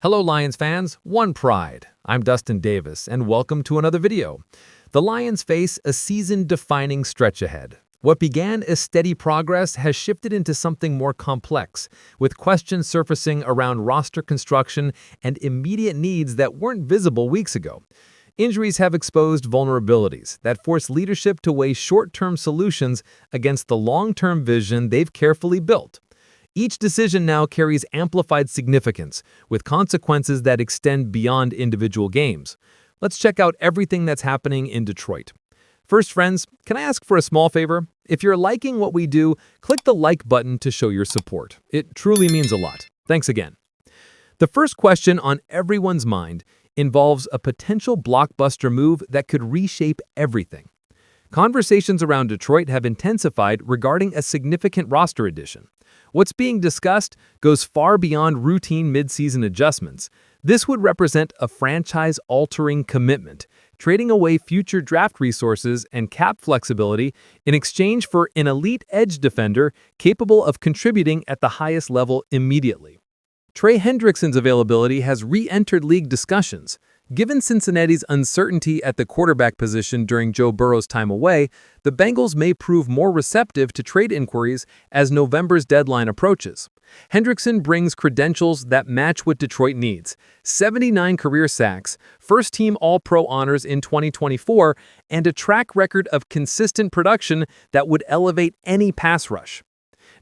Hello Lions fans, one pride. I'm Dustin Davis and welcome to another video. The Lions face a season-defining stretch ahead. What began as steady progress has shifted into something more complex, with questions surfacing around roster construction and immediate needs that weren't visible weeks ago. Injuries have exposed vulnerabilities that force leadership to weigh short-term solutions against the long-term vision they've carefully built. Each decision now carries amplified significance, with consequences that extend beyond individual games. Let's check out everything that's happening in Detroit. First, friends, can I ask for a small favor? If you're liking what we do, click the like button to show your support. It truly means a lot. Thanks again. The first question on everyone's mind involves a potential blockbuster move that could reshape everything. Conversations around Detroit have intensified regarding a significant roster addition. What's being discussed goes far beyond routine mid-season adjustments. This would represent a franchise-altering commitment, trading away future draft resources and cap flexibility in exchange for an elite edge defender capable of contributing at the highest level immediately. Trey Hendrickson's availability has re-entered league discussions. Given Cincinnati's uncertainty at the quarterback position during Joe Burrow's time away, the Bengals may prove more receptive to trade inquiries as November's deadline approaches. Hendrickson brings credentials that match what Detroit needs: 79 career sacks, first-team All-Pro honors in 2024, and a track record of consistent production that would elevate any pass rush.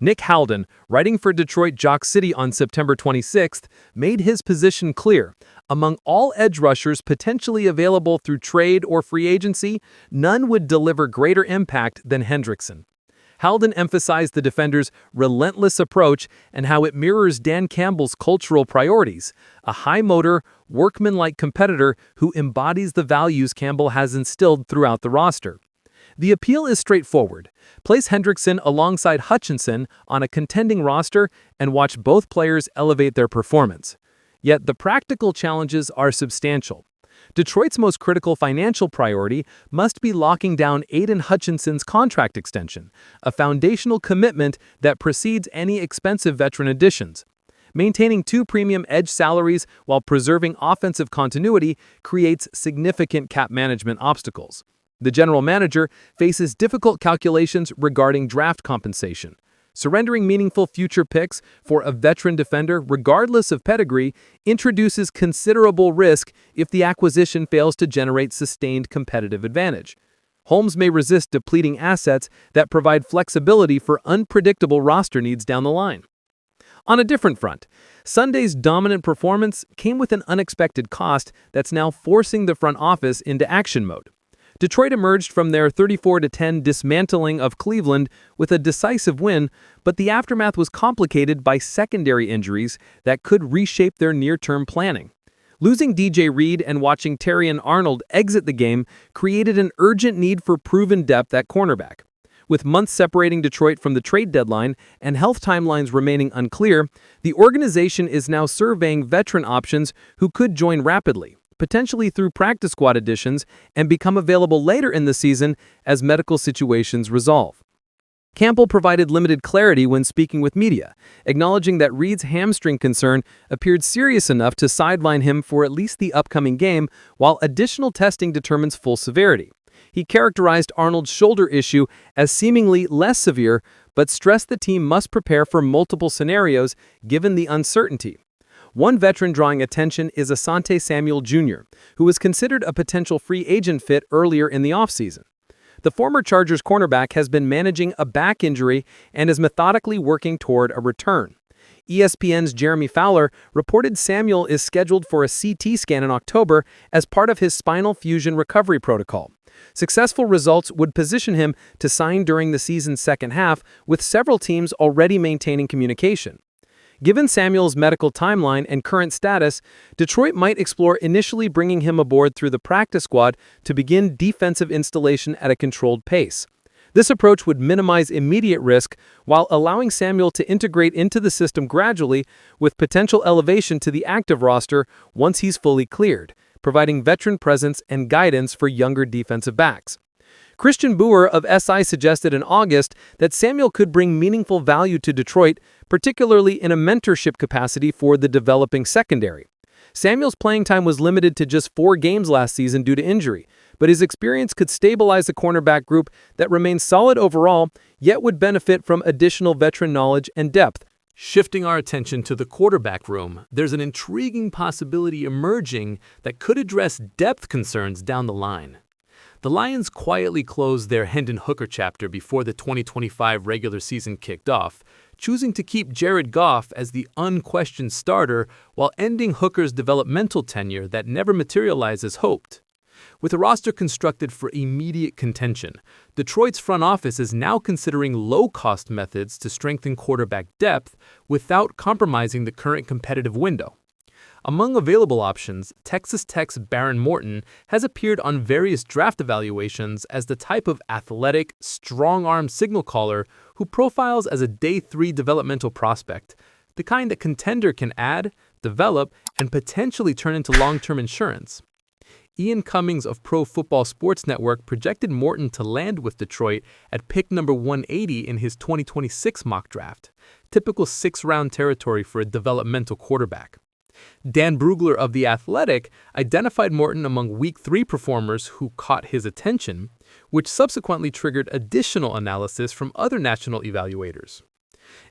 Nick Haldon, writing for Detroit Jock City on September 26th, made his position clear. Among all edge rushers potentially available through trade or free agency, none would deliver greater impact than Hendrickson. Haldon emphasized the defender's relentless approach and how it mirrors Dan Campbell's cultural priorities, a high-motor, workman-like competitor who embodies the values Campbell has instilled throughout the roster. The appeal is straightforward. Place Hendrickson alongside Hutchinson on a contending roster and watch both players elevate their performance. Yet the practical challenges are substantial. Detroit's most critical financial priority must be locking down Aidan Hutchinson's contract extension, a foundational commitment that precedes any expensive veteran additions. Maintaining two premium edge salaries while preserving offensive continuity creates significant cap management obstacles. The general manager faces difficult calculations regarding draft compensation. Surrendering meaningful future picks for a veteran defender, regardless of pedigree, introduces considerable risk if the acquisition fails to generate sustained competitive advantage. Holmes may resist depleting assets that provide flexibility for unpredictable roster needs down the line. On a different front, Sunday's dominant performance came with an unexpected cost that's now forcing the front office into action mode. Detroit emerged from their 34-10 dismantling of Cleveland with a decisive win, but the aftermath was complicated by secondary injuries that could reshape their near-term planning. Losing DJ Reed and watching Terrion Arnold exit the game created an urgent need for proven depth at cornerback. With months separating Detroit from the trade deadline and health timelines remaining unclear, the organization is now surveying veteran options who could join rapidly, potentially through practice squad additions, and become available later in the season as medical situations resolve. Campbell provided limited clarity when speaking with media, acknowledging that Reed's hamstring concern appeared serious enough to sideline him for at least the upcoming game, while additional testing determines full severity. He characterized Arnold's shoulder issue as seemingly less severe, but stressed the team must prepare for multiple scenarios given the uncertainty. One veteran drawing attention is Asante Samuel Jr., who was considered a potential free agent fit earlier in the offseason. The former Chargers cornerback has been managing a back injury and is methodically working toward a return. ESPN's Jeremy Fowler reported Samuel is scheduled for a CT scan in October as part of his spinal fusion recovery protocol. Successful results would position him to sign during the season's second half, with several teams already maintaining communication. Given Samuel's medical timeline and current status, Detroit might explore initially bringing him aboard through the practice squad to begin defensive installation at a controlled pace. This approach would minimize immediate risk while allowing Samuel to integrate into the system gradually, with potential elevation to the active roster once he's fully cleared, providing veteran presence and guidance for younger defensive backs. Christian Boer of SI suggested in August that Samuel could bring meaningful value to Detroit, particularly in a mentorship capacity for the developing secondary. Samuel's playing time was limited to just 4 games last season due to injury, but his experience could stabilize a cornerback group that remains solid overall, yet would benefit from additional veteran knowledge and depth. Shifting our attention to the quarterback room, there's an intriguing possibility emerging that could address depth concerns down the line. The Lions quietly closed their Hendon Hooker chapter before the 2025 regular season kicked off, choosing to keep Jared Goff as the unquestioned starter while ending Hooker's developmental tenure that never materialized as hoped. With a roster constructed for immediate contention, Detroit's front office is now considering low-cost methods to strengthen quarterback depth without compromising the current competitive window. Among available options, Texas Tech's Behren Morton has appeared on various draft evaluations as the type of athletic, strong-arm signal caller who profiles as a Day 3 developmental prospect, the kind that contender can add, develop, and potentially turn into long-term insurance. Ian Cummings of Pro Football Sports Network projected Morton to land with Detroit at pick number 180 in his 2026 mock draft, typical 6th-round territory for a developmental quarterback. Dan Brugler of The Athletic identified Morton among Week 3 performers who caught his attention, which subsequently triggered additional analysis from other national evaluators.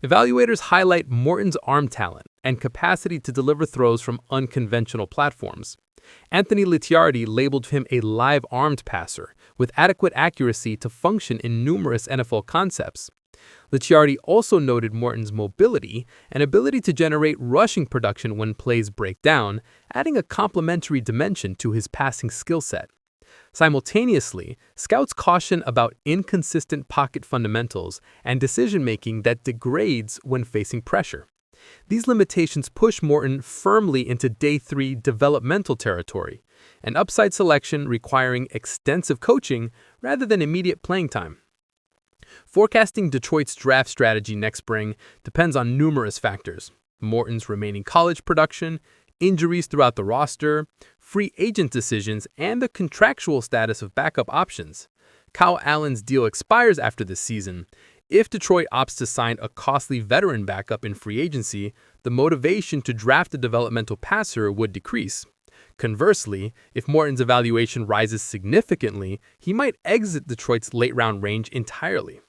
Evaluators highlight Morton's arm talent and capacity to deliver throws from unconventional platforms. Anthony Licciardi labeled him a live-armed passer with adequate accuracy to function in numerous NFL concepts. Licciardi also noted Morton's mobility and ability to generate rushing production when plays break down, adding a complementary dimension to his passing skill set. Simultaneously, scouts caution about inconsistent pocket fundamentals and decision-making that degrades when facing pressure. These limitations push Morton firmly into Day 3 developmental territory, an upside selection requiring extensive coaching rather than immediate playing time. Forecasting Detroit's draft strategy next spring depends on numerous factors: Morton's remaining college production, injuries throughout the roster, free agent decisions, and the contractual status of backup options. Kyle Allen's deal expires after this season. If Detroit opts to sign a costly veteran backup in free agency, the motivation to draft a developmental passer would decrease. Conversely, if Morton's evaluation rises significantly, he might exit Detroit's late-round range entirely.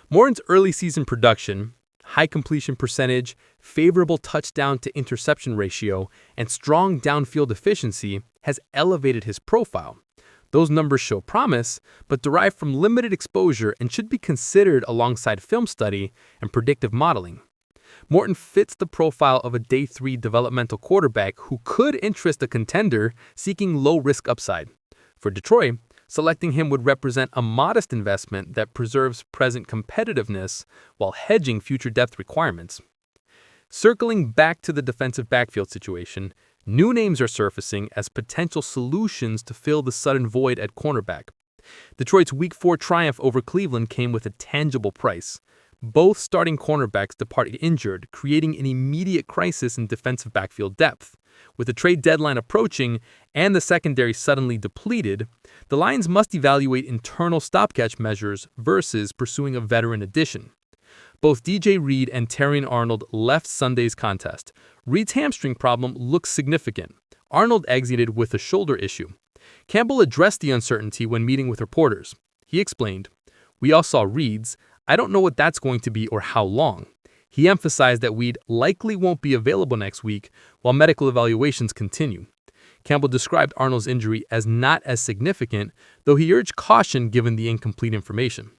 Morton's early season production, high completion percentage, favorable touchdown-to-interception ratio, and strong downfield efficiency has elevated his profile. Those numbers show promise, but derive from limited exposure and should be considered alongside film study and predictive modeling. Morton fits the profile of a Day 3 developmental quarterback who could interest a contender seeking low-risk upside. For Detroit, selecting him would represent a modest investment that preserves present competitiveness while hedging future depth requirements. Circling back to the defensive backfield situation, new names are surfacing as potential solutions to fill the sudden void at cornerback. Detroit's Week 4 triumph over Cleveland came with a tangible price. Both starting cornerbacks departed injured, creating an immediate crisis in defensive backfield depth. With the trade deadline approaching and the secondary suddenly depleted, the Lions must evaluate internal stopgap measures versus pursuing a veteran addition. Both DJ Reed and Terrion Arnold left Sunday's contest. Reed's hamstring problem looks significant. Arnold exited with a shoulder issue. Campbell addressed the uncertainty when meeting with reporters. He explained, "We all saw Reed's. I don't know what that's going to be or how long." He emphasized that Reed likely won't be available next week while medical evaluations continue. Campbell described Arnold's injury as not as significant, though he urged caution given the incomplete information.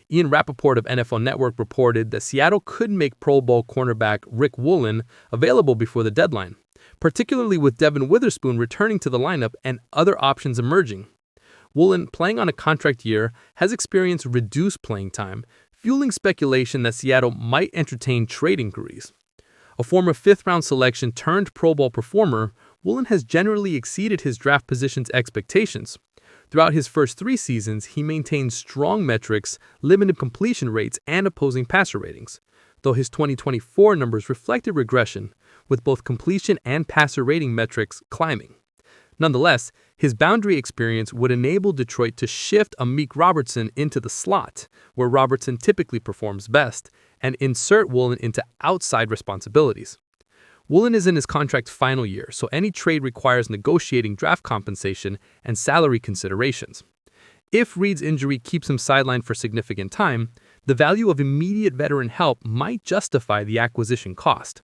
Ian Rappaport of NFL Network reported that Seattle could make Pro Bowl cornerback Riq Woolen available before the deadline, particularly with Devin Witherspoon returning to the lineup and other options emerging. Woolen, playing on a contract year, has experienced reduced playing time, fueling speculation that Seattle might entertain trade inquiries. A former 5th-round selection turned Pro Bowl performer, Woolen has generally exceeded his draft position's expectations. Throughout his first 3 seasons, he maintained strong metrics, limited completion rates, and opposing passer ratings, though his 2024 numbers reflected regression, with both completion and passer rating metrics climbing. Nonetheless, his boundary experience would enable Detroit to shift Amik Robertson into the slot, where Robertson typically performs best, and insert Woolen into outside responsibilities. Woolen is in his contract's final year, so any trade requires negotiating draft compensation and salary considerations. If Reed's injury keeps him sidelined for significant time, the value of immediate veteran help might justify the acquisition cost.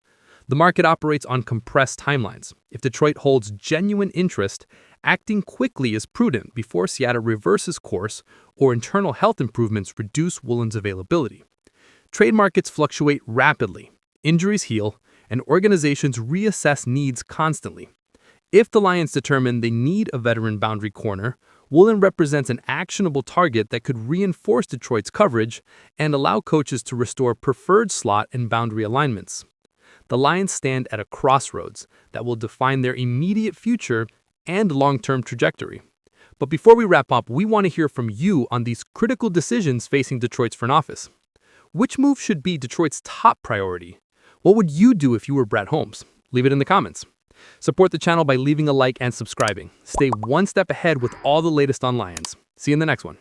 The market operates on compressed timelines. If Detroit holds genuine interest, acting quickly is prudent before Seattle reverses course or internal health improvements reduce Woolen's availability. Trade markets fluctuate rapidly, injuries heal, and organizations reassess needs constantly. If the Lions determine they need a veteran boundary corner, Woolen represents an actionable target that could reinforce Detroit's coverage and allow coaches to restore preferred slot and boundary alignments. The Lions stand at a crossroads that will define their immediate future and long-term trajectory. But before we wrap up, we want to hear from you on these critical decisions facing Detroit's front office. Which move should be Detroit's top priority? What would you do if you were Brad Holmes? Leave it in the comments. Support the channel by leaving a like and subscribing. Stay one step ahead with all the latest on Lions. See you in the next one.